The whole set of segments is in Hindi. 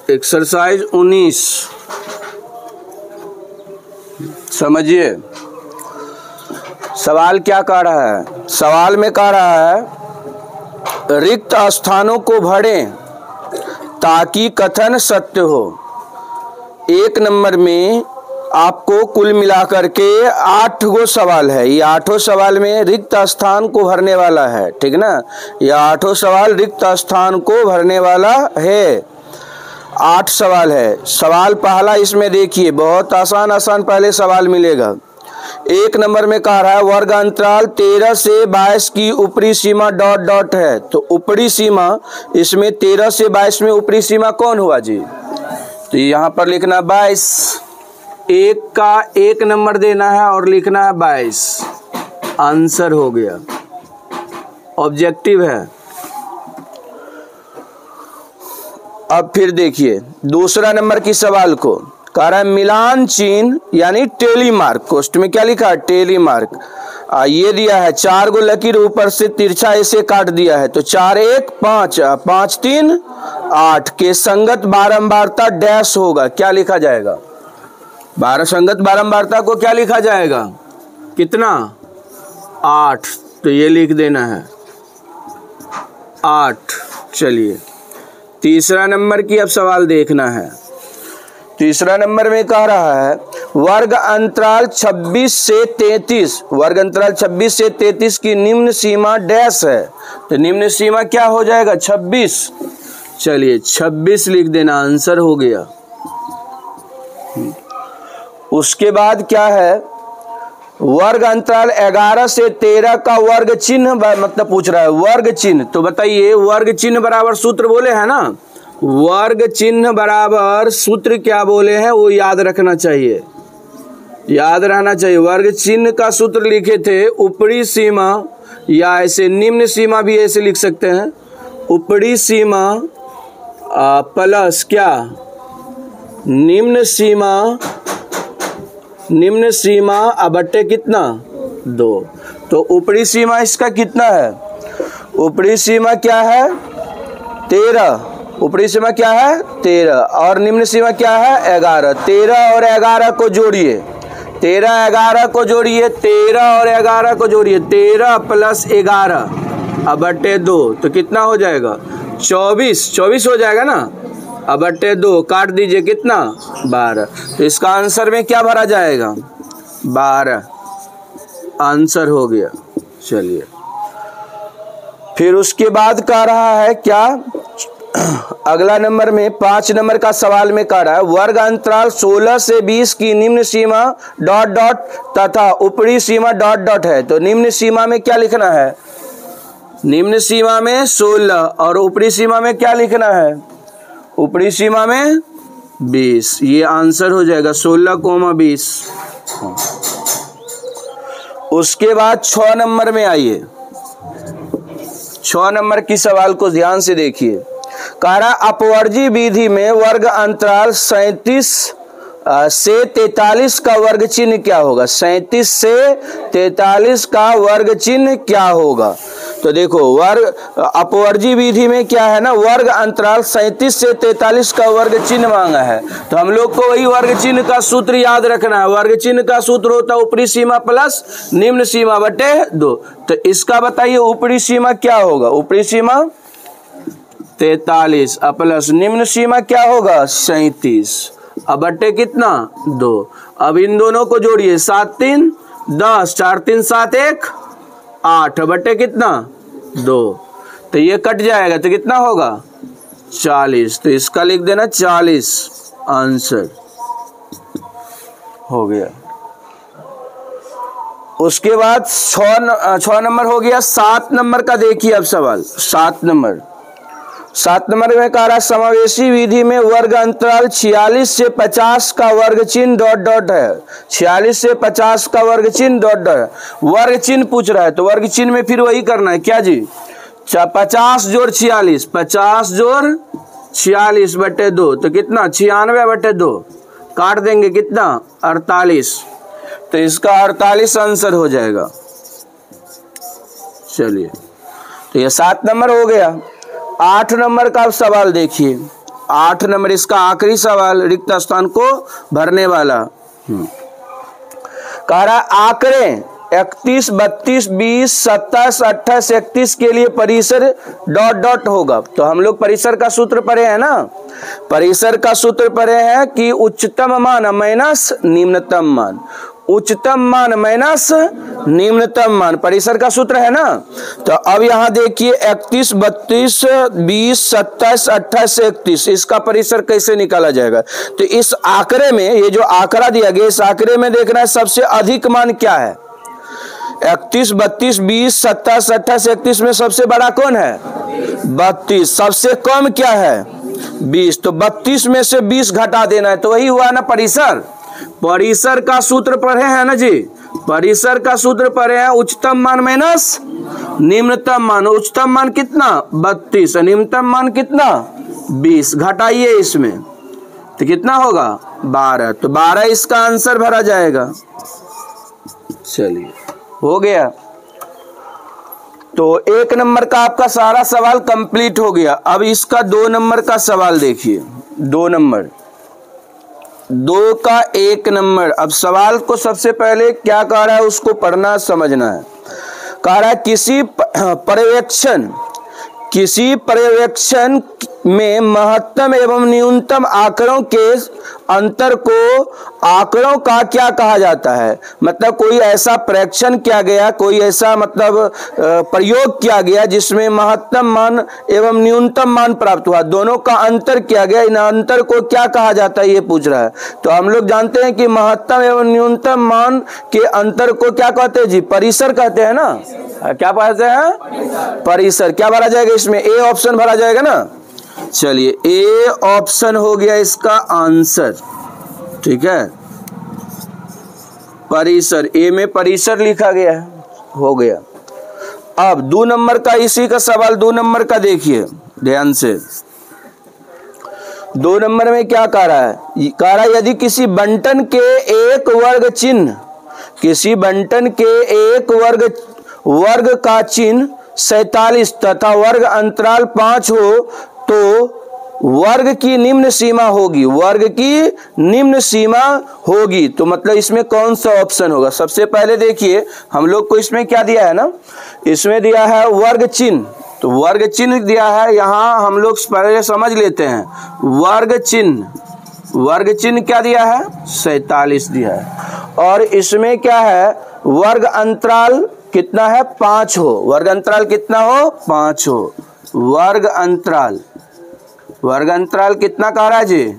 एक्सरसाइज 19 समझिए। सवाल क्या कह रहा है? सवाल में कह रहा है रिक्त स्थानों को भरें ताकि कथन सत्य हो। 1 नंबर में आपको कुल मिलाकर के 8 गो सवाल है। ये 8 सवाल में रिक्त स्थान को भरने वाला है, ठीक ना। ये 8 सवाल रिक्त स्थान को भरने वाला है। 8 सवाल है। सवाल पहला इसमें देखिए, बहुत आसान पहले सवाल मिलेगा। 1 नंबर में कह रहा है वर्ग अंतराल 13 से 22 की ऊपरी सीमा ... है। तो ऊपरी सीमा इसमें 13 से 22 में ऊपरी सीमा कौन हुआ जी? तो यहाँ पर लिखना 22। 1 का 1 नंबर देना है और लिखना है 22। आंसर हो गया, ऑब्जेक्टिव है। अब फिर देखिए दूसरा नंबर की सवाल को कह रहा है मिलान चिन्ह यानी टेली मार्क। कोष्ठ में क्या लिखा है? Tally mark. ये दिया है 4 गो लकीर ऊपर से तिरछा ऐसे काट दिया है। तो 4 1 5 5 3 8 के संगत बारंबारता डैश होगा। क्या लिखा जाएगा? 12 संगत बारंबारता को क्या लिखा जाएगा? कितना? 8। तो ये लिख देना है 8। चलिए तीसरा नंबर की अब सवाल देखना है। तीसरा नंबर में कह रहा है वर्ग अंतराल 26 से 33, वर्ग अंतराल 26 से 33 की निम्न सीमा डैश है। तो निम्न सीमा क्या हो जाएगा? 26। चलिए 26 लिख देना, आंसर हो गया। उसके बाद क्या है वर्ग अंतराल 11 से 13 का वर्ग चिन्ह मतलब पूछ रहा है वर्ग चिन्ह। तो बताइए वर्ग चिन्ह बराबर सूत्र बोले हैं ना, वर्ग चिन्ह बराबर सूत्र क्या बोले हैं वो याद रखना चाहिए, याद रहना चाहिए। वर्ग चिन्ह का सूत्र लिखे थे ऊपरी सीमा या ऐसे निम्न सीमा भी ऐसे लिख सकते हैं। ऊपरी सीमा प्लस क्या? निम्न सीमा बट्टे कितना? 2। तो ऊपरी सीमा इसका कितना है? ऊपरी सीमा क्या है? 13। ऊपरी सीमा क्या है? 13 और निम्न सीमा क्या है? 11। 13 और 11 को जोड़िए, 13 11 को जोड़िए, 13 और 11 को जोड़िए, 13 प्लस 11 बट्टे 2 तो कितना हो जाएगा? 24। 24 हो जाएगा ना। बट्टे 2 काट दीजिए, कितना? 12। तो इसका आंसर में क्या भरा जाएगा? 12। आंसर हो गया। चलिए फिर उसके बाद कह रहा है क्या? अगला नंबर में 5 नंबर का सवाल में कह रहा है वर्ग अंतराल 16 से 20 की निम्न सीमा ... तथा ऊपरी सीमा ... है। तो निम्न सीमा में क्या लिखना है? निम्न सीमा में 16 और ऊपरी सीमा में क्या लिखना है? ऊपरी सीमा में 20। ये आंसर हो जाएगा 16, 20। उसके बाद 6 नंबर में आइए। 6 नंबर की सवाल को ध्यान से देखिए। कह रहा अपवर्जी विधि में वर्ग अंतराल 37 से 43 का वर्ग चिन्ह क्या होगा? 37 से 43 का वर्ग चिन्ह क्या होगा? तो देखो वर्ग अपवर्जी विधि में क्या है ना, वर्ग अंतराल 37 से 43 का वर्ग चिन्ह मांगा है। तो हम लोग को वही वर्ग चिन्ह का सूत्र याद रखना है। वर्ग चिन्ह का सूत्र होता है ऊपरी सीमा प्लस निम्न सीमा बटे 2। तो इसका बताइए ऊपरी सीमा क्या होगा? ऊपरी सीमा 43 प्लस निम्न सीमा क्या होगा? 37 बटे कितना? 2। अब इन दोनों को जोड़िए, 7 3 10, 4 3 7 1 8 बटे कितना? 2। तो ये कट जाएगा तो कितना होगा? 40। तो इसका लिख देना 40। आंसर हो गया। उसके बाद 6 नंबर हो गया। 7 नंबर का देखिए अब सवाल। 7 नंबर में कह रहा समावेशी विधि में वर्ग अंतराल 46 से 50 का वर्ग चिन्ह ... है। 46 से 50 का वर्ग चिन्ह ... है। वर्ग चिन्ह पूछ रहा है तो वर्ग चिन्ह में फिर वही करना है क्या जी? 50 जोड़ 46, 50 जोड़ 46 बटे 2 तो कितना? 96 बटे 2 काट देंगे, कितना? 48। तो इसका 48 आंसर हो जाएगा। चलिए तो ये 7 नंबर हो गया। 8 नंबर का सवाल देखिए। 8 नंबर इसका आखिरी सवाल, रिक्त स्थान को भरने वाला। कह रहा आंकड़े 31, 32, 20, 27, 28, 31 के लिए परिसर डॉट डॉट होगा। तो हम लोग परिसर का सूत्र पढ़े हैं ना, परिसर का सूत्र पढ़े हैं कि उच्चतम मान माइनस निम्नतम मान, उच्चतम मान माइनस निम्नतम मान, परिसर का सूत्र है ना। तो अब यहां देखिए 31, 32, 20, 27, 28, 31 इसका परिसर कैसे निकाला जाएगा। तो इस आंकड़े में, ये जो आंकड़ा दिया गया, इस आंकड़े में देखना है सबसे अधिक मान क्या है। 31, 32, 20, 27, 28, 31 में सबसे बड़ा कौन है? 32। सबसे कम क्या है? 20। तो 32 में से 20 घटा देना है, तो वही हुआ ना परिसर। परिसर का सूत्र पढ़े हैं ना जी, परिसर का सूत्र पढ़े हैं उच्चतम मान माइनस निम्नतम मान। उच्चतम मान कितना? 32, निम्नतम मान कितना? 20। घटाइए इसमें तो कितना होगा? 12। तो 12 इसका आंसर भरा जाएगा। चलिए हो गया। तो 1 नंबर का आपका सारा सवाल कंप्लीट हो गया। अब इसका 2 नंबर का सवाल देखिए। 2 नंबर, 2 का 1 नंबर। अब सवाल को सबसे पहले क्या कह रहा है उसको पढ़ना समझना है। कह रहा है किसी पर्यवेक्षण में महत्तम एवं न्यूनतम आंकड़ों के अंतर को आंकड़ों का क्या कहा जाता है। मतलब कोई ऐसा प्रेक्षण किया गया, कोई ऐसा मतलब प्रयोग किया गया जिसमें महत्तम मान एवं न्यूनतम मान प्राप्त हुआ, दोनों का अंतर किया गया, इन अंतर को क्या कहा जाता है ये पूछ रहा है। तो हम लोग जानते हैं कि महत्तम एवं न्यूनतम मान के अंतर को क्या कहते हैं जी? परिसर कहते हैं ना। क्या कहते हैं? परिसर। क्या भरा जाएगा इसमें? ए ऑप्शन भरा जाएगा ना। चलिए ए ऑप्शन हो गया इसका आंसर, ठीक है। परिसर, ए में परिसर लिखा गया है, हो गया। अब 2 नंबर का, इसी का सवाल 2 नंबर का देखिए ध्यान से। 2 नंबर में क्या कह रहा है? कह रहा है यदि किसी बंटन के एक वर्ग चिन्ह, किसी बंटन के एक वर्ग का चिन्ह 47 तथा वर्ग अंतराल 5 हो तो वर्ग की निम्न सीमा होगी, वर्ग की निम्न सीमा होगी। तो मतलब इसमें कौन सा ऑप्शन होगा? सबसे पहले देखिए हम लोग को इसमें क्या दिया है ना, इसमें दिया है वर्ग चिन्ह। तो वर्ग चिन्ह दिया है, यहां हम लोग पहले समझ लेते हैं। वर्ग चिन्ह क्या दिया है? 47 दिया है। और इसमें क्या है? वर्ग अंतराल कितना है? 5 हो। वर्ग अंतराल कितना हो? 5 हो। वर्ग अंतराल कितना कह रहा है जी?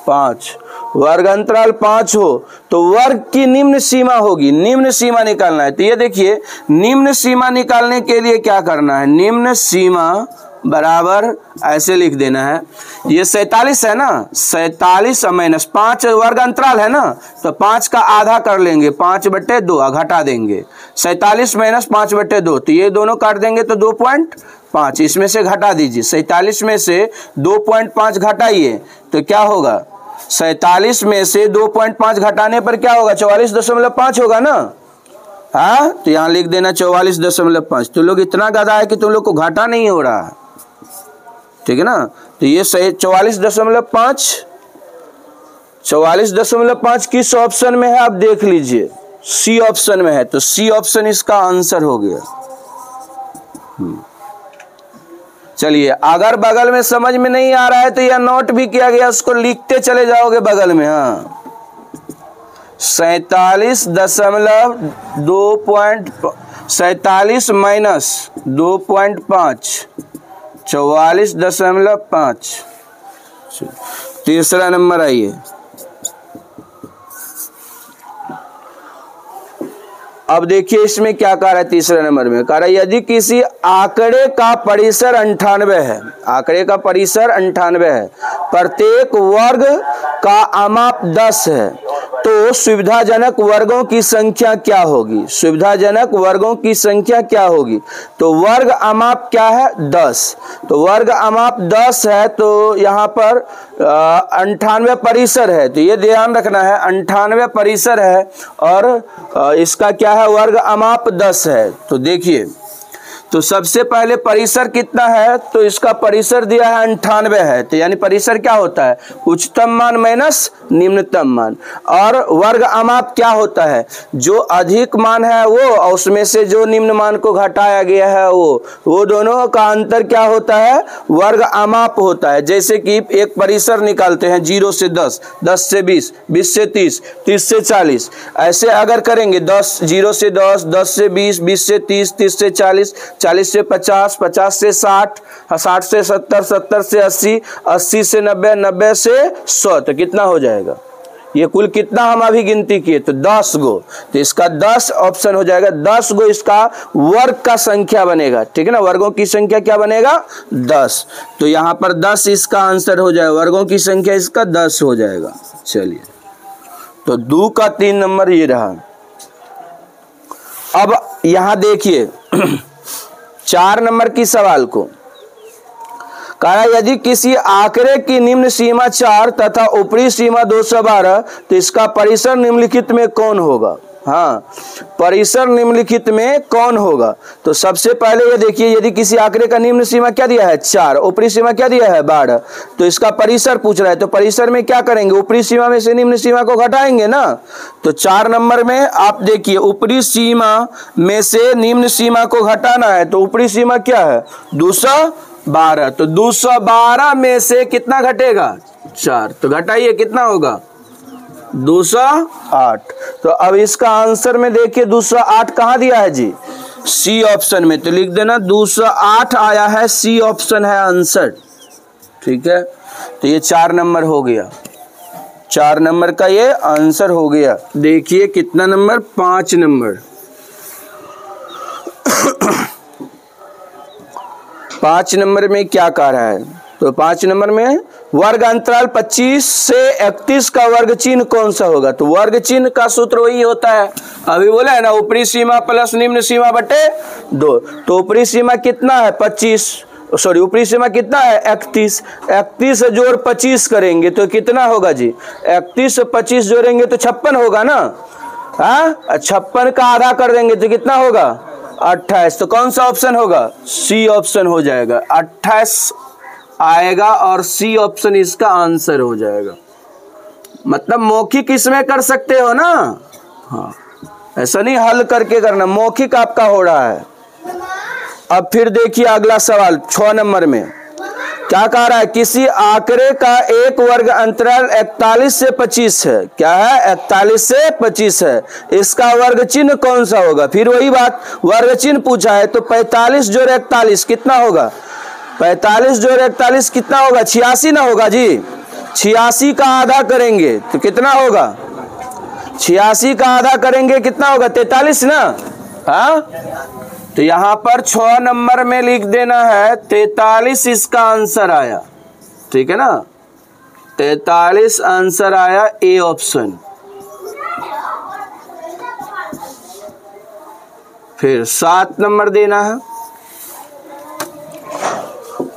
5। वर्ग अंतराल 5 हो तो वर्ग की निम्न सीमा होगी। निम्न सीमा निकालना है। तो ये देखिए, निम्न सीमा निकालने के लिए क्या करना है? निम्न सीमा बराबर ऐसे लिख देना है। ये 47 है ना, 47 माइनस 5 वर्ग अंतराल है ना, तो 5 का आधा कर लेंगे, 5/2 घटा देंगे। 47 माइनस 5/2, तो ये दोनों काट देंगे तो 2.5, इसमें से घटा दीजिए। 47 में से 2.5 घटाइए तो क्या होगा? 47 में से 2.5 घटाने पर क्या होगा? 44.5 होगा ना। हाँ, तो यहाँ लिख देना 44.5। तुम लोग इतना गधा है कि तुम लोग को घाटा नहीं हो रहा, ठीक है ना। तो ये सही 44.5 किस ऑप्शन में है आप देख लीजिए, सी ऑप्शन में है। तो सी ऑप्शन इसका आंसर हो गया। चलिए, अगर बगल में समझ में नहीं आ रहा है तो यह नोट भी किया गया, उसको लिखते चले जाओगे बगल में। हाँ, 47 माइनस 2.5 44.5। तीसरा नंबर आइए। अब देखिए इसमें क्या कह रहा है। तीसरे नंबर में कह रहा है यदि किसी आंकड़े का परिसर 98 है, आंकड़े का परिसर 98 है, प्रत्येक वर्ग का अमाप 10 है, तो सुविधाजनक वर्गों की संख्या क्या होगी? सुविधाजनक वर्गों की संख्या क्या होगी? तो वर्ग अमाप क्या है? 10। तो वर्ग अमाप 10 है, तो यहाँ पर 98 परिसर है। तो ये ध्यान रखना है, 98 परिसर है और इसका क्या है? वर्ग अमाप 10 है। तो देखिए तो सबसे पहले परिसर कितना है, तो इसका परिसर दिया है 98 है, तो यानी परिसर क्या होता है, उच्चतम मान माइनस निम्नतम मान। और वर्ग अमाप क्या होता है, जो अधिक मान है वो और उसमें से जो निम्न मान को घटाया गया है वो दोनों का अंतर क्या होता है, वर्ग अमाप होता है। जैसे कि एक परिसर निकालते हैं 0 से 10, 10 से 20, 20 से 30, 30 से 40, ऐसे अगर करेंगे 0 से 10, 10 से 20, 20 से 30, 30 से 40, 40 से 50, 50 से 60, 60 से 70, 70 से 80, 80 से 90, 90 से 100, तो कितना हो जाएगा, ये कुल कितना हम अभी गिनती किए, तो 10 गो, तो इसका 10 ऑप्शन हो जाएगा। 10 गो इसका वर्ग का संख्या बनेगा, ठीक है ना, वर्गों की संख्या क्या बनेगा 10, तो यहां पर 10 इसका आंसर हो जाएगा, वर्गों की संख्या इसका 10 हो जाएगा। चलिए, तो 2 का 3 नंबर ये रहा। अब यहां देखिए 4 नंबर की सवाल को कहा, यदि किसी आंकड़े की निम्न सीमा 4 तथा ऊपरी सीमा 212, तो इसका परिसर निम्नलिखित में कौन होगा। हाँ, परिसर निम्नलिखित में कौन होगा, तो सबसे पहले ये देखिए, यदि किसी आंकड़े का निम्न सीमा क्या दिया है 4, ऊपरी सीमा क्या दिया है 12, तो इसका परिसर पूछ रहा है, तो परिसर में क्या करेंगे, ऊपरी सीमा में से निम्न सीमा को घटाएंगे ना। तो 4 नंबर में आप देखिए, ऊपरी सीमा में से निम्न सीमा को घटाना है, तो ऊपरी सीमा क्या है 212, तो 212 में से कितना घटेगा 4, तो घटाइए कितना होगा 208। तो अब इसका आंसर में देखिए 208 कहाँ दिया है जी, सी ऑप्शन में, तो लिख देना 208 आया है, सी ऑप्शन है आंसर, ठीक है। तो ये 4 नंबर हो गया, 4 नंबर का ये आंसर हो गया। देखिए कितना नंबर, 5 नंबर। 5 नंबर में क्या कह रहा है, तो 5 नंबर में वर्ग अंतराल 25 से 31 का वर्ग चिन्ह कौन सा होगा, तो वर्ग चिन्ह का सूत्र वही होता है, अभी बोला है ना, ऊपरी सीमा प्लस निम्न सीमा बटे 2, तो ऊपरी सीमा कितना है 25, सॉरी ऊपरी सीमा कितना है 31, 31 जोड़ 25 करेंगे तो कितना होगा जी, 31 से 25 जोड़ेंगे तो 56 होगा ना, हाँ 56 का आधा कर देंगे तो कितना होगा 28, तो कौन सा ऑप्शन होगा, सी ऑप्शन हो जाएगा, 28 आएगा और सी ऑप्शन इसका आंसर हो जाएगा। मतलब मौखिक इसमें कर सकते हो ना, हाँ ऐसा नहीं हल करके करना, मौखिक आपका हो रहा है। अब फिर देखिए अगला सवाल 6 नंबर में क्या कह रहा है, किसी आंकड़े का एक वर्ग अंतराल 41 से 25 है, क्या है 41 से 25 है, इसका वर्ग चिन्ह कौन सा होगा, फिर वही बात, वर्ग चिन्ह पूछा है, तो 45 जोड़ 41 कितना होगा, 45 जोड़ 41 कितना होगा 86 ना होगा जी, 86 का आधा करेंगे तो कितना होगा, 86 का आधा करेंगे कितना होगा 43 ना, हाँ तो यहां पर 6 नंबर में लिख देना है 43 इसका आंसर आया, ठीक है ना, 43 आंसर आया, ए ऑप्शन। फिर 7 नंबर देना है।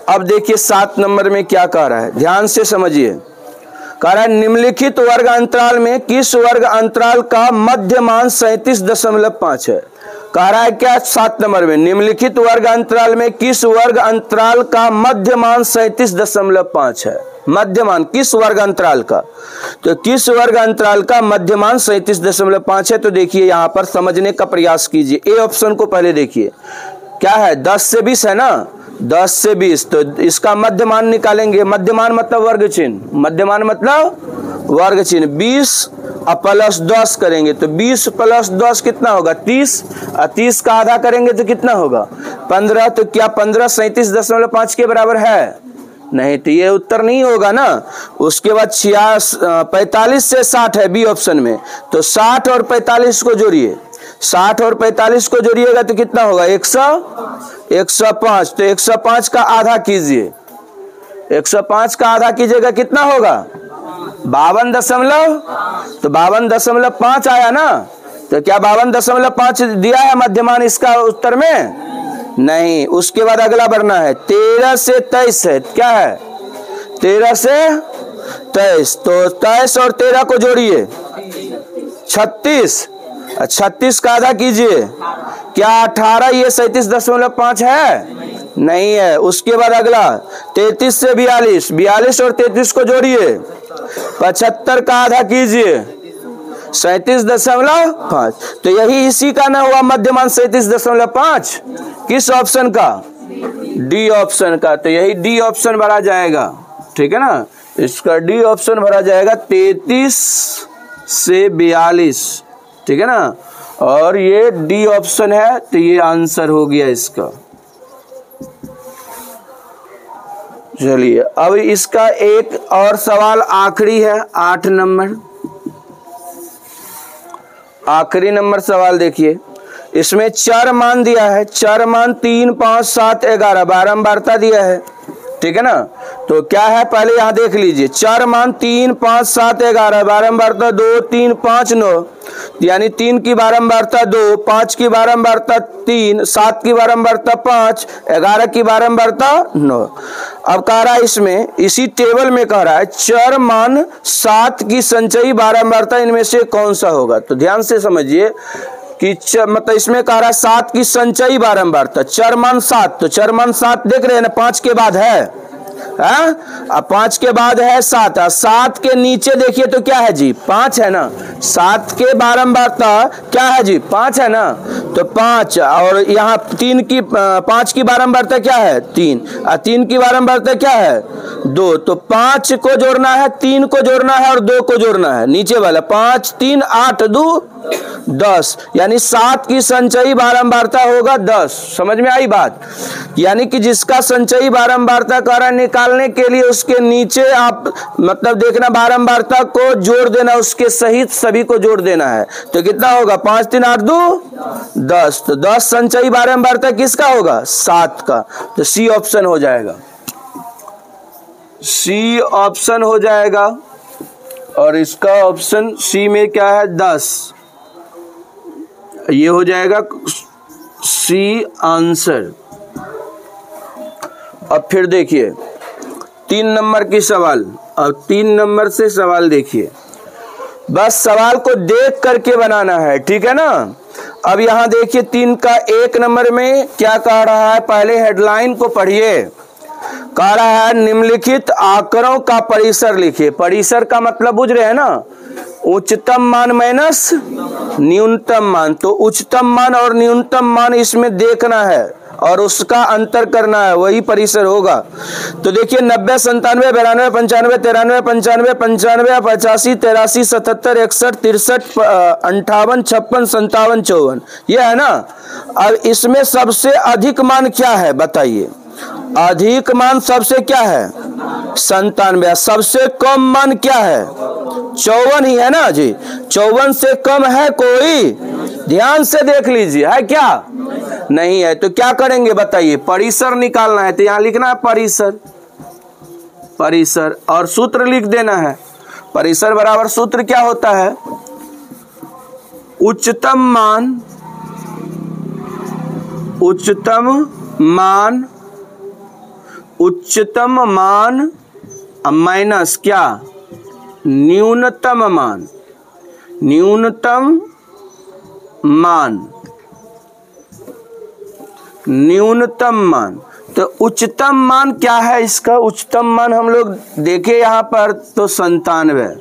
अब देखिए 7 नंबर में क्या कह रहा है, ध्यान से समझिए, कह रहा है निम्नलिखित वर्ग अंतराल में किस वर्ग अंतराल का मध्य मान 37.5 है, कह रहा है क्या 7 नंबर में, निम्नलिखित वर्ग अंतराल में किस वर्ग अंतराल का मध्य मान 37.5 है, मध्य मान किस वर्ग अंतराल का, तो किस वर्ग अंतराल का मध्य मान 37.5 है, तो देखिए यहां पर समझने का प्रयास कीजिए, ए ऑप्शन को पहले देखिए, क्या है 10 से 20 है ना, 10 से 20, तो इसका मध्य मान निकालेंगे, मध्य मान मतलब वर्ग चिन्ह, मध्य मान मतलब वर्ग चिन्ह, 20 और प्लस 10 करेंगे तो 20 प्लस 10 कितना होगा 30, और 30 का आधा करेंगे तो कितना होगा 15, तो क्या 15 37.5 के बराबर है, नहीं, तो ये उत्तर नहीं होगा ना। उसके बाद 45 से 60 है बी ऑप्शन में, तो 60 और 45 को जोड़िए, 60 और 45 को जोड़िएगा तो कितना होगा 105, तो 105 का आधा कीजिए, 105 का आधा कीजिएगा कितना होगा 52, तो 52.5 आया ना, तो क्या 52.5 दिया है मध्यमान इसका उत्तर में, नहीं। उसके बाद अगला बढ़ना है 13 से 23 है, क्या है 13 से 23, तो 23 और 13 को जोड़िए 36, 36 का आधा कीजिए क्या 18 ये 37.5 है? नहीं है। उसके बाद अगला 33 से 42, 42 और 33 को जोड़िए, 75 का आधा कीजिए, 37.5। तो यही इसी का ना हुआ मध्यमान 37.5। किस ऑप्शन का? डी ऑप्शन का। तो यही डी ऑप्शन भरा जाएगा, ठीक है ना, इसका डी ऑप्शन भरा जाएगा 33 से 42, ठीक है ना, और ये डी ऑप्शन है, तो ये आंसर हो गया इसका। चलिए अब इसका एक और सवाल आखिरी है, 8 नंबर, आखिरी नंबर सवाल देखिए। इसमें चर मान दिया है, चर मान 3, 5, 7, 11 बारंबारता दिया है, ठीक है ना। तो क्या है पहले यहां देख लीजिए, चर मान 3, 5, 7, 11 बारंबारता 2, 3, 5, 9, यानी 3 की बारंबारता 2, 5 की बारंबारता 3, 7 की बारंबारता 5, 11 की बारंबारता 9। अब कह रहा है इसमें, इसी टेबल में कह रहा है चर मान 7 की संचयी बारंबारता इनमें से कौन सा होगा। तो ध्यान से समझिए कि मतलब इसमें कह रहा है 7 की संचयी बारंबारता, चर मान 7, तो चर मान 7 देख रहे हैं ना, 5 के बाद है, अब 5 के बाद है 7, 7 के नीचे देखिए तो क्या है जी, 5 है ना, 7 के बारंबारता क्या है जी, 5 है ना, तो 5, और यहाँ 5 की बारंबारता क्या है, 3, और 3 की बारंबारता क्या है, 2, तो 5 को जोड़ना है, 3 को जोड़ना है और 2 को जोड़ना है, नीचे वाला 5, 3, 8, 2, 10, यानी 7 की संचयी बारंबारता होगा 10। समझ में आई बात? यानी कि जिसका संचयी बारंबारता कारण निकालने के लिए उसके नीचे आप मतलब देखना बारंबारता को जोड़ देना, उसके सहित सभी को जोड़ देना है। तो कितना होगा, 5, 3, 8, 2, 10, तो 10 संचयी बारंबारता किसका होगा, 7 का। तो सी ऑप्शन हो जाएगा, सी ऑप्शन हो जाएगा। और इसका ऑप्शन सी में क्या है, 10, ये हो जाएगा सी आंसर। अब फिर देखिए 3 नंबर की सवाल, अब 3 नंबर से सवाल देखिए, बस सवाल को देख करके बनाना है, ठीक है ना। अब यहां देखिए 3 का 1 नंबर में क्या कह रहा है, पहले हेडलाइन को पढ़िए। कह रहा है निम्नलिखित आंकड़ों का परिसर लिखिए। परिसर का मतलब बुझ रहे हैं ना, उच्चतम मान माइनस न्यूनतम मान। तो उच्चतम मान और न्यूनतम मान इसमें देखना है और उसका अंतर करना है, वही परिसर होगा। तो देखिए 90, 97, 92, 95, 93, 95, 95, 85, 83, 77, 61, 63, 58, 56, 57, 54, ये है ना। अब इसमें सबसे अधिक मान क्या है बताइए, अधिक मान सबसे क्या है, 97। सबसे कम मान क्या है, 54 ही है ना जी। 54 से कम है कोई, ध्यान से देख लीजिए, है क्या, नहीं है। तो क्या करेंगे बताइए, परिसर निकालना है, तो यहां लिखना है परिसर, परिसर, और सूत्र लिख देना है। परिसर बराबर सूत्र क्या होता है, उच्चतम मान, उच्चतम मान, उच्चतम मान माइनस क्या, न्यूनतम मान, न्यूनतम मान, न्यूनतम मान। तो उच्चतम मान क्या है इसका, उच्चतम मान हम लोग देखे यहाँ पर तो 97,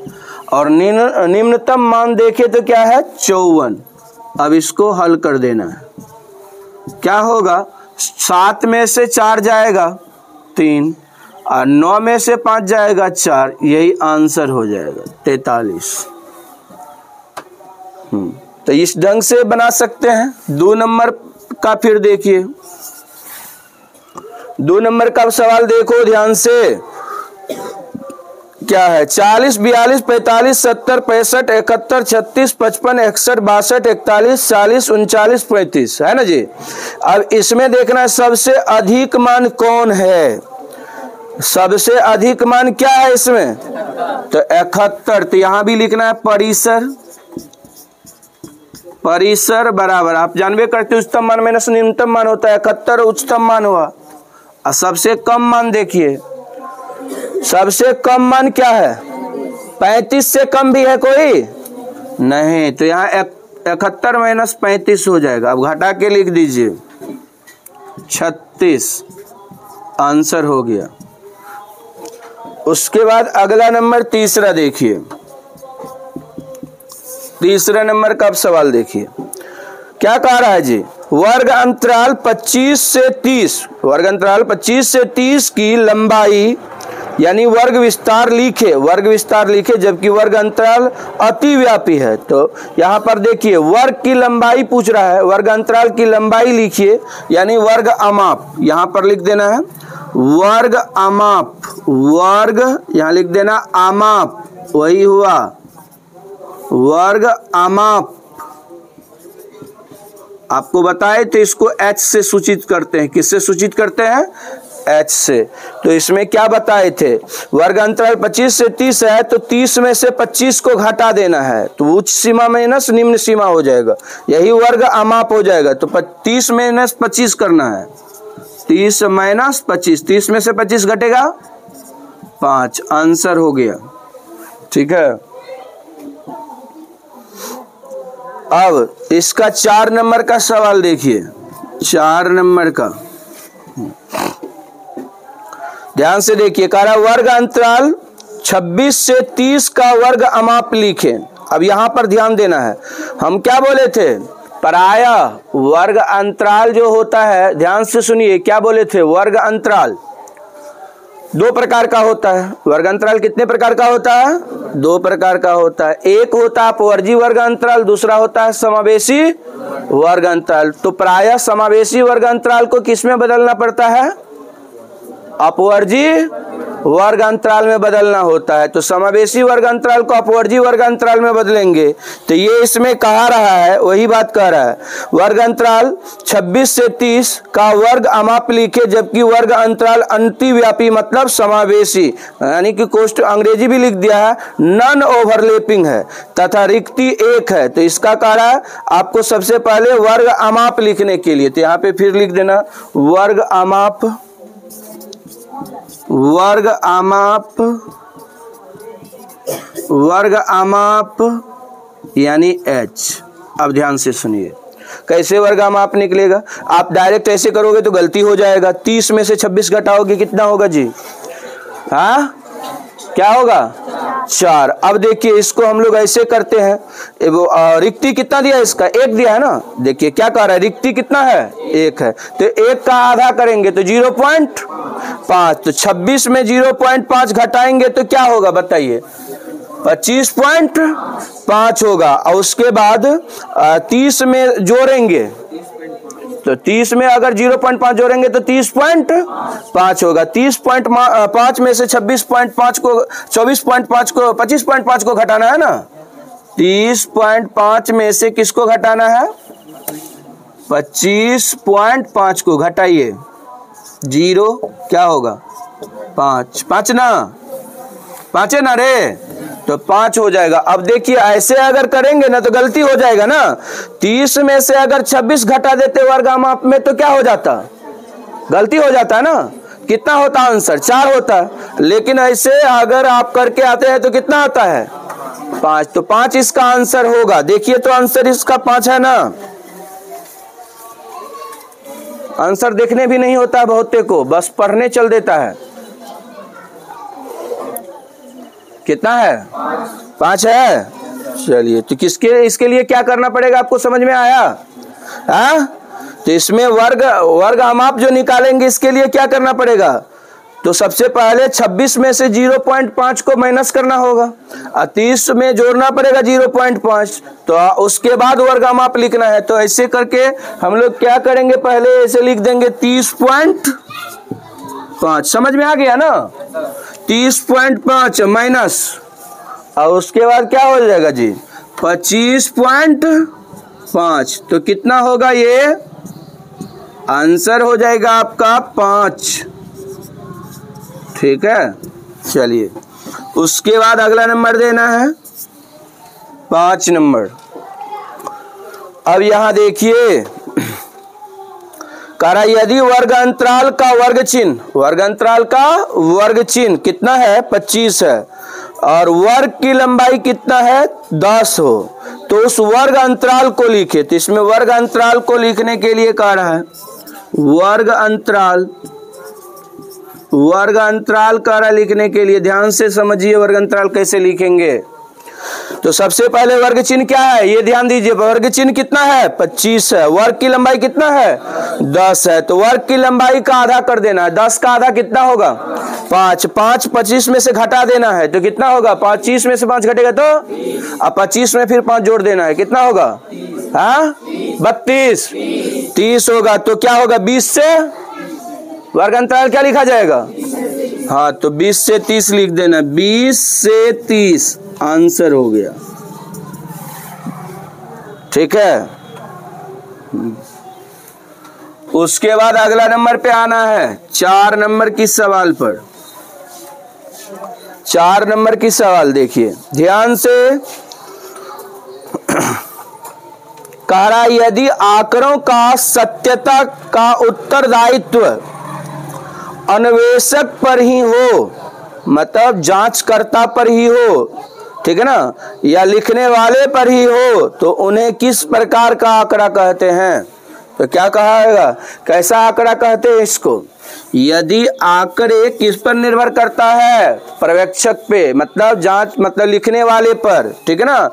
और निम्नतम मान देखे तो क्या है 54। अब इसको हल कर देना है, क्या होगा, 7 में से 4 जाएगा 3, और 9 में से 5 जाएगा 4, यही आंसर हो जाएगा 43। तो इस ढंग से बना सकते हैं। 2 नंबर का फिर देखिए, 2 नंबर का सवाल देखो ध्यान से, क्या है, 40, 42, 45, 70, 65, 71, 36, 55, 61, 62, 41, 40, 39, 35, है ना जी। अब इसमें देखना सबसे अधिक मान कौन है, सबसे अधिक मान क्या है इसमें, तो 71। तो यहां भी लिखना है परिसर, परिसर बराबर, आप जानबे करते उच्चतम मान माइनस न्यूनतम मान होता है, 71 उच्चतम मान हुआ। और सबसे कम मान देखिए, सबसे कम मान क्या है, 35 से कम भी है कोई नहीं, तो यहाँ 71 माइनस 35 हो जाएगा। अब घटा के लिख दीजिए 36, आंसर हो गया। उसके बाद अगला नंबर तीसरा देखिए, तीसरे नंबर का अब सवाल देखिए क्या कह रहा है जी। वर्ग अंतराल 25 से 30, वर्ग अंतराल 25 से 30 की लंबाई यानी वर्ग विस्तार लिखे, वर्ग विस्तार लिखे, जबकि वर्ग अंतराल अतिव्यापी है। तो यहाँ पर देखिए वर्ग की लंबाई पूछ रहा है, वर्ग अंतराल की लंबाई लिखिए यानी वर्ग अमाप, यहाँ पर लिख देना है वर्ग अमाप, वर्ग यहाँ लिख देना अमाप, वही हुआ वर्ग अमाप। आपको बताए तो इसको h से सूचित करते हैं, किससे सूचित करते हैं, h से। तो इसमें क्या बताए थे, वर्ग अंतराल 25 से 30 है तो 30 में से 25 को घटा देना है, तो उच्च सीमा माइनस निम्न सीमा हो जाएगा, यही वर्ग अमाप हो जाएगा। तो 30 माइनस 25 करना है, 30 माइनस 25, 30 में से 25 घटेगा 5, आंसर हो गया। ठीक है, अब इसका 4 नंबर का सवाल देखिए, 4 नंबर का ध्यान से देखिए। कह रहा वर्ग अंतराल 26 से 30 का वर्ग अमाप लिखें। अब यहां पर ध्यान देना है, हम क्या बोले थे, प्रायः वर्ग अंतराल जो होता है, ध्यान से सुनिए क्या बोले थे, वर्ग अंतराल 2 प्रकार का होता है। वर्ग अंतराल कितने प्रकार का होता है, 2 प्रकार का होता है। एक होता है अपवर्जी वर्ग अंतराल, दूसरा होता है समावेशी वर्ग अंतराल। तो प्रायः समावेशी वर्ग अंतराल को किस में बदलना पड़ता है, अपवर्जी वर्ग अंतराल में बदलना होता है। तो समावेशी वर्ग अंतराल को अपवर्जी वर्ग अंतराल में बदलेंगे। तो ये इसमें कहा रहा है, वही बात कह रहा है, वर्ग अंतराल 26 से 30 का वर्ग अमाप लिखे, जबकि वर्ग अंतराल अतिव्यापी मतलब समावेशी, यानी कि कोष्ठ अंग्रेजी भी लिख दिया है, नॉन ओवरलैपिंग है तथा रिक्ति 1 है। तो इसका कह रहा है आपको सबसे पहले वर्ग अमाप लिखने के लिए, तो यहाँ पे फिर लिख देना वर्ग अमाप, वर्ग अमाप, वर्ग अमाप यानी h। अब ध्यान से सुनिए कैसे वर्ग अमाप निकलेगा। आप डायरेक्ट ऐसे करोगे तो गलती हो जाएगा। 30 में से 26 घटाओगे कितना होगा जी, हाँ क्या होगा, 4। अब देखिए इसको हम लोग ऐसे करते हैं, वो रिक्ति कितना दिया इसका, 1 दिया है ना। देखिए क्या कह रहा है, रिक्ति कितना है, 1 है, तो 1 का आधा करेंगे तो 0.5, तो 26 में 0.5 घटाएंगे तो क्या होगा बताइए, 25.5 होगा। और उसके बाद 30 में जोड़ेंगे तो 30 में अगर 0.5 जोड़ेंगे तो 30.5 होगा। 30.5 में से 26.5 को 24.5 को 25.5 को घटाना है ना, 30.5 में से किसको घटाना है, 25.5 को घटाइए, 0 क्या होगा 5, 5 ना, 5 है ना रे, तो 5 हो जाएगा। अब देखिए ऐसे अगर करेंगे ना तो गलती हो जाएगा ना। 30 में से अगर 26 घटा देते वर्ग अमाप में तो क्या हो जाता, गलती हो जाता है ना। कितना होता आंसर, 4 होता है, लेकिन ऐसे अगर आप करके आते हैं तो कितना आता है, 5। तो 5 इसका आंसर होगा। देखिए तो आंसर इसका 5 है ना। आंसर देखने भी नहीं होता बहुते को, बस पढ़ने चल देता है। कितना है, 5 है। चलिए तो किसके, इसके लिए क्या करना पड़ेगा आपको समझ में आया, हाँ। तो इसमें वर्ग अमाप जो निकालेंगे इसके लिए क्या करना पड़ेगा, तो सबसे पहले 26 में से 0.5 को माइनस करना होगा और 30 में जोड़ना पड़ेगा 0.5, तो उसके बाद वर्ग अमाप लिखना है। तो ऐसे करके हम लोग क्या करेंगे, पहले ऐसे लिख देंगे 30.5, समझ में आ गया ना, 30.5 माइनस, और उसके बाद क्या हो जाएगा जी 25.5, तो कितना होगा, ये आंसर हो जाएगा आपका 5। ठीक है, चलिए उसके बाद अगला नंबर देना है 5 नंबर। अब यहां देखिए कह रहा यदि वर्ग अंतराल का वर्ग चिन्ह, वर्ग अंतराल का वर्ग चिन्ह कितना है, 25 है, और वर्ग की लंबाई कितना है 10 हो तो उस वर्ग अंतराल को लिखे। तो इसमें वर्ग अंतराल को लिखने के लिए कह रहा है वर्ग अंतराल कह रहा है लिखने के लिए। ध्यान से समझिए वर्ग अंतराल कैसे लिखेंगे। तो सबसे पहले वर्ग चिन्ह क्या है ये ध्यान दीजिए। वर्ग चिन्ह कितना है 25 है। वर्ग की लंबाई कितना है 10 है। तो वर्ग की लंबाई का आधा कर देना है। 10 का आधा कितना होगा 5। 5 25 में से घटा देना है तो कितना होगा 25 में से 5 घटेगा तो अब 25 में फिर 5 जोड़ देना है कितना होगा 32 30 होगा। तो क्या होगा 20 से वर्ग अंतराल क्या लिखा जाएगा हाँ तो 20 से 30 लिख देना। 20 से 30 आंसर हो गया। ठीक है। उसके बाद अगला नंबर पे आना है 4 नंबर की सवाल पर। 4 नंबर की सवाल देखिए ध्यान से। कह रहा यदि आंकड़ों का सत्यता का उत्तरदायित्व अन्वेषक पर ही हो मतलब जांचकर्ता पर ही हो ठीक है ना या लिखने वाले पर ही हो तो उन्हें किस प्रकार का आंकड़ा कहते हैं। तो क्या कहा कैसा आंकड़ा कहते हैं इसको। यदि आंकड़े किस पर निर्भर करता है पर्यवेक्षक पे मतलब जांच मतलब लिखने वाले पर ठीक है ना।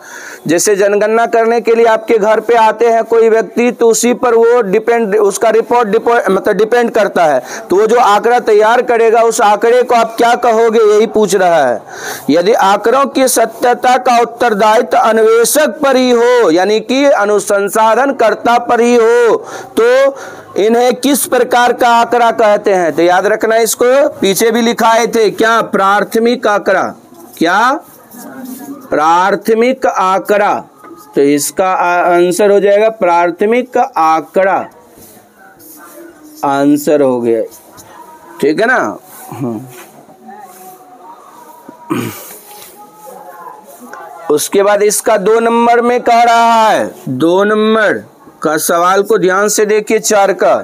जैसे जनगणना करने के लिए आपके घर पे आते हैं कोई व्यक्ति तो उसी पर वो डिपेंड उसका रिपोर्ट मतलब डिपेंड करता है। तो वो जो आंकड़ा तैयार करेगा उस आंकड़े को आप क्या कहोगे यही पूछ रहा है। यदि आंकड़ों की सत्यता का उत्तरदायित्व अन्वेषक पर ही हो यानी कि अनुसंधान कर्ता पर ही हो तो इन्हें किस प्रकार का आंकड़ा कहते हैं। तो याद रखना इसको पीछे भी लिखाए थे क्या प्राथमिक आंकड़ा। क्या प्राथमिक आंकड़ा। तो इसका आंसर हो जाएगा प्राथमिक आंकड़ा आंसर हो गया। ठीक है ना। उसके बाद इसका 2 नंबर में कह रहा है 2 नंबर का सवाल को ध्यान से देखिए 4 का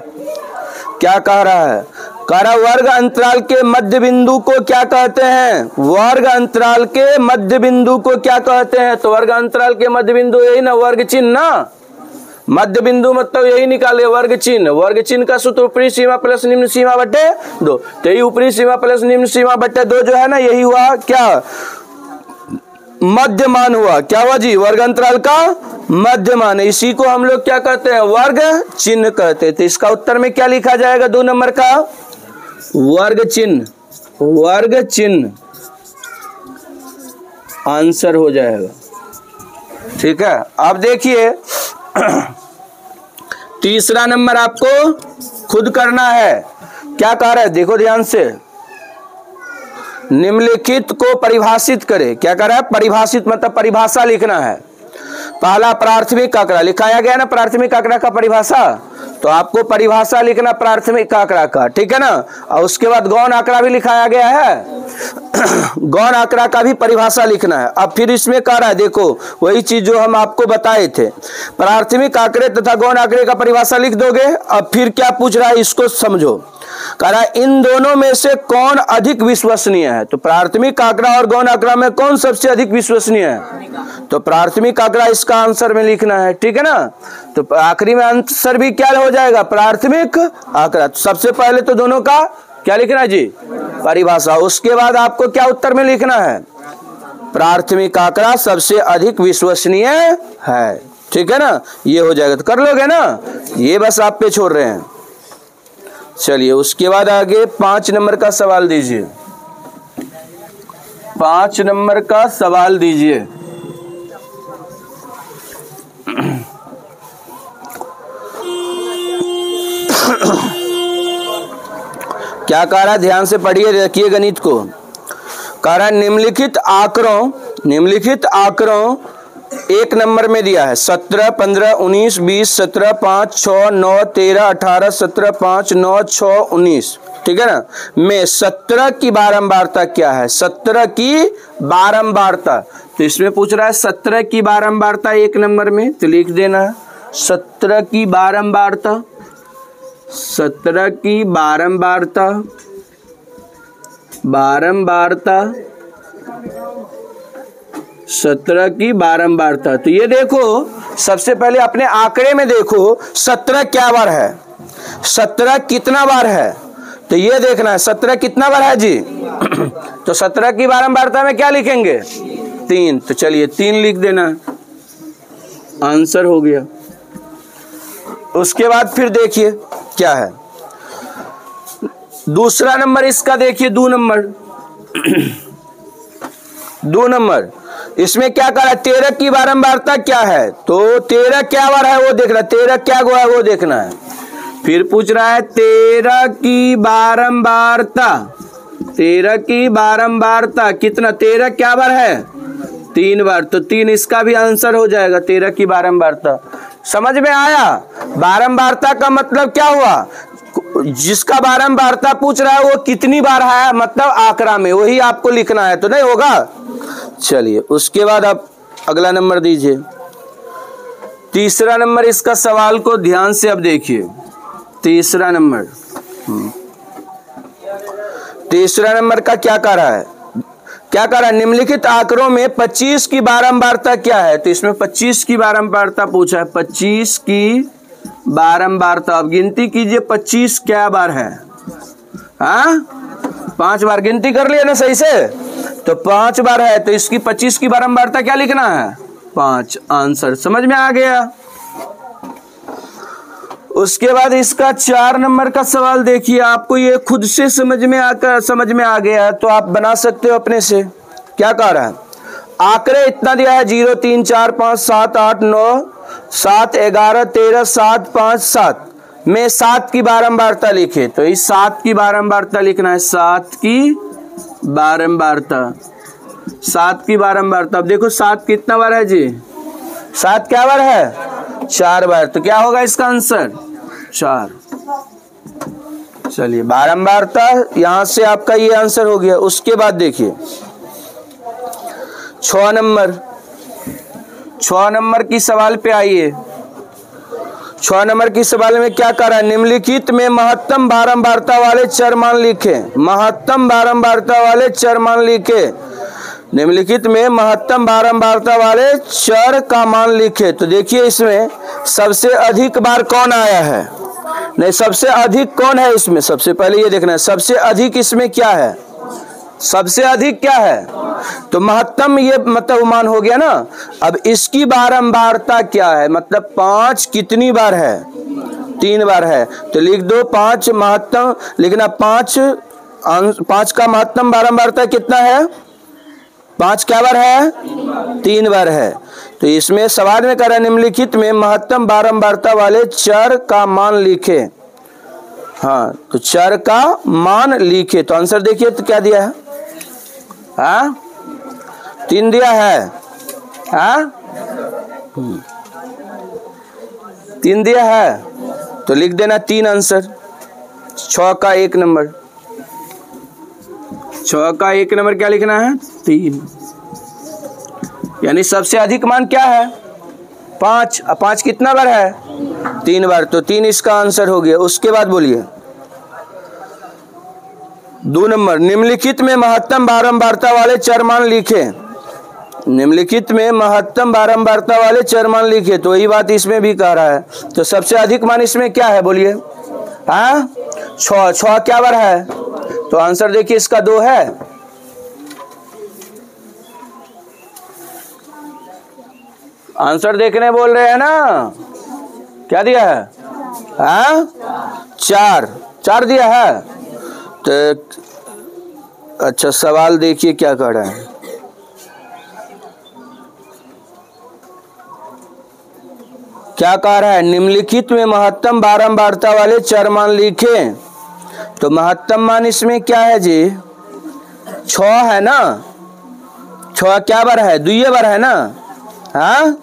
क्या कह रहा है। कह रहा वर्ग अंतराल के मध्य बिंदु को क्या कहते हैं। वर्ग अंतराल के मध्य बिंदु को क्या कहते हैं। तो वर्ग अंतराल के मध्य बिंदु यही ना वर्ग चिन्ह ना। मध्य बिंदु मतलब यही निकाले वर्ग चिन्ह। वर्ग चिन्ह का सूत्र ऊपरी सीमा प्लस निम्न सीमा बटे 2। तो यही ऊपरी सीमा प्लस निम्न सीमा बटे 2 जो है ना यही हुआ क्या मध्यमान हुआ। क्या हुआ जी वर्ग अंतराल का मध्यमान। इसी को हम लोग क्या कहते हैं वर्ग चिन्ह कहते हैं। तो इसका उत्तर में क्या लिखा जाएगा 2 नंबर का वर्ग चिन्ह। वर्ग चिन्ह आंसर हो जाएगा। ठीक है। अब देखिए तीसरा नंबर आपको खुद करना है। क्या कह रहा है देखो ध्यान से। निम्नलिखित को परिभाषित करे। क्या कर रहा है परिभाषित मतलब परिभाषा लिखना है। पहला प्राथमिक आंकड़ा लिखाया गया ना प्राथमिक आंकड़ा का परिभाषा। तो आपको परिभाषा लिखना प्राथमिक आंकड़ा का ठीक है ना। और उसके बाद गौण आंकड़ा भी लिखाया गया है। गौण आंकड़ा का भी परिभाषा लिखना है। अब फिर इसमें कह रहा है देखो वही चीज जो हम आपको बताए थे। प्राथमिक आंकड़े तथा गौण आंकड़े का परिभाषा लिख दोगे। अब फिर क्या पूछ रहा है इसको समझो। कह रहा इन दोनों में से कौन अधिक विश्वसनीय है। तो प्राथमिक आंकड़ा और गौण आंकड़ा में कौन सबसे अधिक विश्वसनीय है। तो प्राथमिक आंकड़ा इसका आंसर में लिखना है। ठीक है ना। तो आखिरी में आंसर भी क्या हो जाएगा प्राथमिक आंकड़ा। तो सबसे पहले तो दोनों का क्या लिखना है जी परिभाषा। उसके बाद आपको क्या उत्तर में लिखना है प्राथमिक आंकड़ा सबसे अधिक विश्वसनीय है। ठीक है ना। ये हो जाएगा तो कर लोगे ना। ये बस आप पे छोड़ रहे हैं। चलिए उसके बाद आगे 5 नंबर का सवाल दीजिए। 5 नंबर का सवाल दीजिए। क्या कह रहा ध्यान से पढ़िए रखिए गणित को। कह रहा निम्नलिखित आंकड़ों 1 नंबर में दिया है 17 15 19 20 17 5 6 9 13 18 17 5 9 6 19 ठीक है ना में 17 की बारंबारता क्या है। 17 की बारंबारता। तो इसमें पूछ रहा है 17 की बारंबारता 1 नंबर में। तो लिख देना है 17 की बारंबारता। 17 की बारंबारता 17 की बारंबारता। तो ये देखो, सबसे पहले अपने आंकड़े में देखो 17 क्या बार है, 17 कितना बार है, तो ये देखना है 17 कितना बार है जी। तो 17 की बारंबारता में क्या लिखेंगे, 3। तो चलिए 3 लिख देना, आंसर हो गया। उसके बाद फिर देखिए क्या है, दूसरा नंबर इसका देखिए, 2 नंबर। 2 नंबर इसमें क्या करा, 13 की बारंबारता क्या है, तो 13 क्या बार है वो देखना, 13 क्या गो है वो देखना है। फिर पूछ रहा है 13 की बारंबारता, 13 की बारंबारता कितना, 13 क्या बार है, 3 बार। तो 3 इसका भी आंसर हो जाएगा, 13 की बारंबारता। समझ में आया, बारंबारता का मतलब क्या हुआ, जिसका बारंबारता पूछ रहा है वो कितनी बार है, मतलब आंकड़ा में, वही आपको लिखना है, तो नहीं होगा। चलिए उसके बाद आप अगला नंबर दीजिए, तीसरा नंबर इसका सवाल को ध्यान से अब देखिए। तीसरा नंबर, तीसरा नंबर का क्या कह रहा है, क्या कह रहा है, निम्नलिखित आंकड़ों में 25 की बारंबारता क्या है। तो इसमें 25 की बारंबारता पूछा है, 25 की बारंबारता। अब गिनती कीजिए 25 क्या बार है, हाँ 5 बार गिनती कर लिया ना सही से, तो 5 बार है। तो इसकी 25 की बारंबारता क्या लिखना है, 5। आंसर समझ में आ गया। उसके बाद इसका 4 नंबर का सवाल देखिए, आपको ये खुद से समझ में आ गया तो आप बना सकते हो अपने से। क्या कह रहा है, आंकड़े इतना दिया है 0 3 4 5 7 8 9 7 11 13 7 5 7 में 7 की बारंबारता लिखे। तो इस 7 की बारंबारता लिखना है, 7 की बारंबारता, 7 की बारंबारता। अब देखो 7 कितना बार है जी, 7 क्या बार है, 4 बार। तो क्या होगा इसका आंसर, 4। चलिए बारंबारता यहां से आपका ये आंसर हो गया। उसके बाद देखिए 6 नंबर, 6 नंबर की सवाल पे आइए। 6 नंबर की सवाल में क्या कर रहा है, निम्नलिखित में महत्तम बारंबारता वाले चर मान लिखे। महत्तम बारंबारता वाले चर मान लिखे, निम्नलिखित में महत्तम बारंबारता वाले चर का मान लिखे। तो देखिए इसमें सबसे अधिक बार कौन आया है, नहीं सबसे अधिक कौन है इसमें, सबसे पहले ये देखना है सबसे अधिक इसमें क्या है, सबसे अधिक क्या है, तो महत्तम ये मतलब मान हो गया ना। अब इसकी बारंबारता क्या है, मतलब 5 कितनी बार है, 3 बार है। तो लिख दो 5 महत्तम लिखना, 5 का महत्तम बारंबारता कितना है, 5 क्या बार है, 3 बार है। तो इसमें सवाल में कह रहा है निम्नलिखित में महत्तम बारंबारता वाले चर का मान लिखे। हाँ तो चर का मान लिखे, तो आंसर देखिए तो क्या दिया है, हाँ 3 दिया है, हाँ 3 दिया है, तो लिख देना 3 आंसर। 6 का 1 नंबर, 6 का 1 नंबर क्या लिखना है, 3। यानी सबसे अधिक मान क्या है, 5। अब 5 कितना बार है, 3 बार, तो 3 इसका आंसर हो गया। उसके बाद बोलिए 2 नंबर, निम्नलिखित में महत्तम बारंबारता वाले चर मान लिखे। निम्नलिखित में महत्तम बारंबारता वाले चर मान लिखे, तो वही बात इसमें भी कह रहा है। तो सबसे अधिक मान इसमें क्या है बोलिए, हाँ 6 क्या बार है, तो आंसर देखिए इसका 2 है। आंसर देखने बोल रहे हैं ना, क्या दिया है, हाँ 4 दिया है। तो अच्छा सवाल देखिए क्या कह रहा है, क्या कह रहा है, निम्नलिखित में महत्तम बारंबारता वाले चर मान लिखे। तो महत्तम मान इसमें क्या है जी, 6 है ना, 6 क्या बार है, 2 बार है ना, हाँ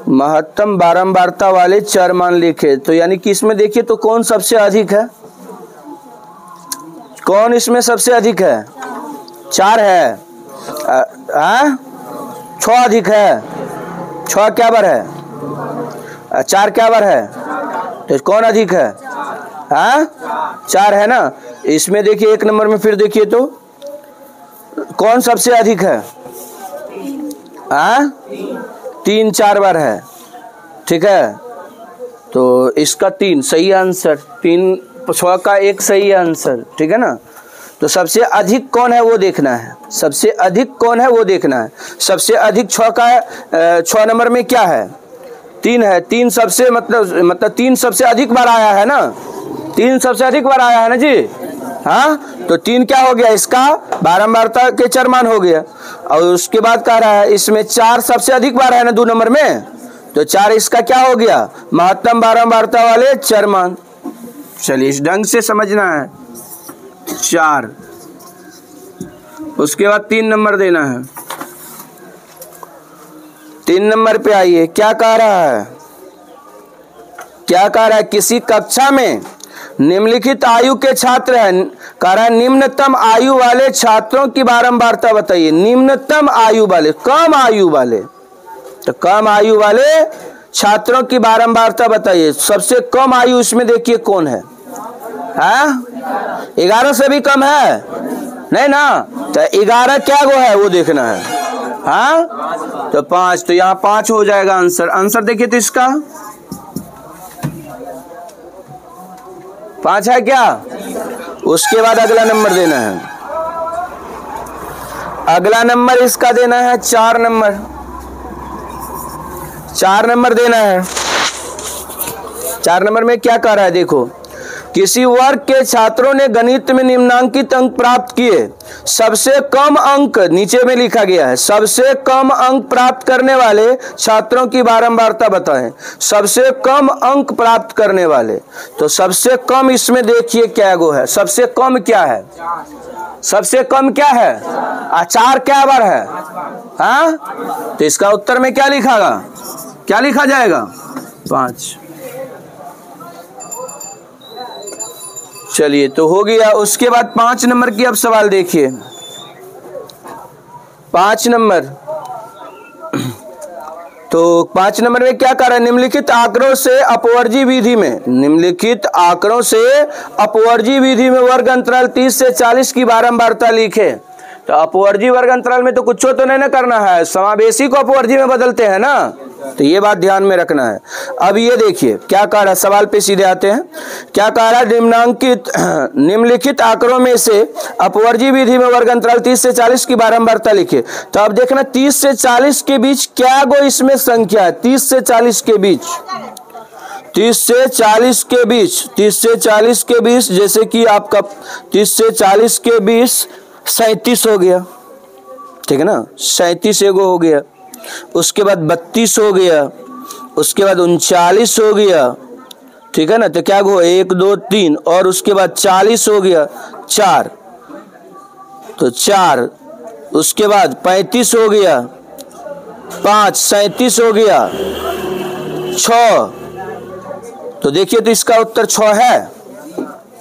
महत्तम बारंबारता वाले चर मान लिखे। तो यानी कि इसमें देखिए तो कौन सबसे अधिक है, कौन इसमें सबसे अधिक है, 4 है, हाँ 6 अधिक है, 6 क्या बार है, 4 क्या बार है, तो कौन अधिक है, हाँ 4 है ना। इसमें देखिए 1 नंबर में फिर देखिए तो कौन सबसे अधिक है, तीन 4 बार है, ठीक है, तो इसका 3 सही आंसर, 3 6 का 1 सही आंसर, ठीक है ना। तो सबसे अधिक कौन है वो देखना है, सबसे अधिक कौन है वो देखना है। सबसे अधिक 6 का 6 नंबर में क्या है, 3 है, 3 सबसे मतलब 3 सबसे अधिक बार आया है ना, 3 सबसे अधिक बार आया है ना जी, हाँ, तो 3 क्या हो गया, इसका बारंबारता के चरमान हो गया। और उसके बाद कह रहा है इसमें 4 सबसे अधिक बार है ना 2 नंबर में, तो 4 इसका क्या हो गया, महत्तम बारंबारता वाले चरमान। चलिए इस ढंग से समझना है, 4। उसके बाद 3 नंबर देना है। 3 नंबर पे आइए, क्या कह रहा है, क्या कह रहा है, किसी कक्षा में निम्नलिखित आयु के छात्र हैं, कह रहा है निम्नतम आयु वाले छात्रों की बारंबारता बताइए। निम्नतम आयु वाले, कम आयु वाले, तो कम आयु वाले छात्रों की बारंबारता बताइए। सबसे कम आयु इसमें देखिए कौन है, 11 से भी कम है नहीं ना, तो 11 क्या वो है वो देखना है, हाँ, तो 5, तो यहाँ 5 हो जाएगा आंसर। आंसर देखिए तो इसका 5 है क्या। उसके बाद अगला नंबर देना है, अगला नंबर इसका देना है 4 नंबर, 4 नंबर देना है। 4 नंबर में क्या कह रहा है देखो, किसी वर्ग के छात्रों ने गणित में निम्नांकित अंक प्राप्त किए, सबसे कम अंक नीचे में लिखा गया है, सबसे कम अंक प्राप्त करने वाले छात्रों की बारंबारता बताएं। सबसे कम अंक प्राप्त करने वाले, तो सबसे कम इसमें देखिए क्या गो है, सबसे कम क्या है, सबसे कम क्या है, 4 क्या बार है, हाँ, तो इसका उत्तर में क्या लिखागा, क्या लिखा जाएगा, 5। चलिए तो हो गया। उसके बाद 5 नंबर की अब सवाल देखिए, 5 नंबर, तो 5 नंबर में क्या कर रहा है, निम्नलिखित आंकड़ों से अपवर्जी विधि में, निम्नलिखित आंकड़ों से अपवर्जी विधि में वर्ग अंतराल 30 से 40 की बारंबारता लिखे। तो अपवर्जी वर्ग अंतराल में तो कुछ तो नहीं ना करना है, समावेशी को अपवर्जी में बदलते हैं ना, तो ये बात ध्यान में रखना है। अब ये देखिए क्या कह रहा है, सवाल पे सीधे आते हैं। क्या कह रहा है, निम्नलिखित आंकड़ों में से अपवर्जी विधि में वर्ग अंतराल 30 से 40 की बारंबारता लिखे। तो अब देखना 30 से 40 के बीच क्या गो इसमें संख्या है, 30 से 40 के बीच, 30 से 40 के बीच, 30 से 40 के बीच, जैसे कि आपका 30 से 40 के बीच 37 हो गया, ठीक है ना, 37 एगो हो गया। उसके बाद 32 हो गया, उसके बाद 39 हो गया, ठीक है ना, तो क्या गो 1 2 3, और उसके बाद 40 हो गया 4, तो 4, उसके बाद 35 हो गया 5, 37 हो गया 6, तो देखिए तो इसका उत्तर 6 है,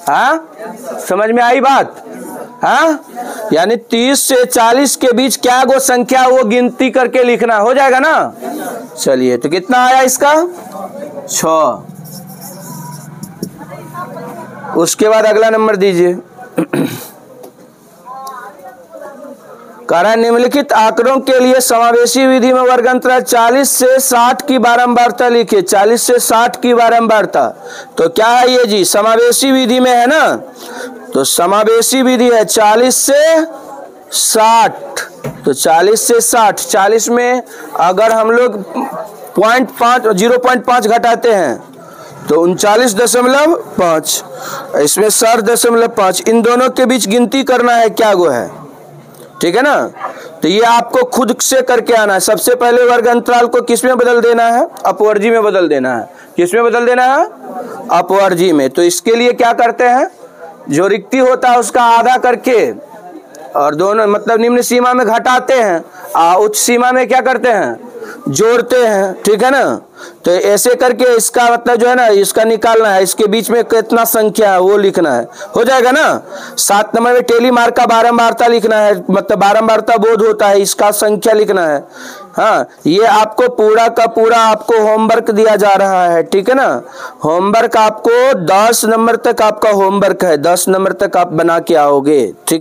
हाँ, समझ में आई बात, हाँ, यानी 30 से 40 के बीच क्या गो संख्या वो गिनती करके लिखना हो जाएगा ना। चलिए तो कितना आया इसका, 6। उसके बाद अगला नंबर दीजिए, कह रहा है निम्नलिखित आंकड़ों के लिए समावेशी विधि में वर्ग अंतराल 40 से 60 की बारंबारता लिखिए। 40 से 60 की बारंबारता, तो क्या है ये जी, समावेशी विधि में है ना, तो समावेशी विधि है 40 से 60, तो 40 से 60, 40 में अगर हम लोग 0.5 घटाते हैं तो 39.5, इसमें 60.5, इन दोनों के बीच गिनती करना है क्या गो है, ठीक है ना। तो ये आपको खुद से करके आना है। सबसे पहले वर्ग अंतराल को किस में बदल देना है, अपवर्जी में बदल देना है। किस में बदल देना है, अपवर्जी में। तो इसके लिए क्या करते हैं, जो रिक्ति होता है उसका आधा करके और दोनों मतलब निम्न सीमा में घटाते हैं, उच्च सीमा में क्या करते हैं, जोड़ते हैं, ठीक है ना। तो ऐसे करके इसका मतलब जो है ना, इसका निकालना है, इसके बीच में कितना संख्या है वो लिखना है, हो जाएगा ना। 7 नंबर में टेली मार्क का बारंबारता लिखना है, मतलब बारंबारता बोध होता है, इसका संख्या लिखना है। हाँ, ये आपको पूरा का पूरा आपको होमवर्क दिया जा रहा है, ठीक है ना। होमवर्क आपको 10 नंबर तक आपका होमवर्क है, 10 नंबर तक आप बना के आओगे, ठीक।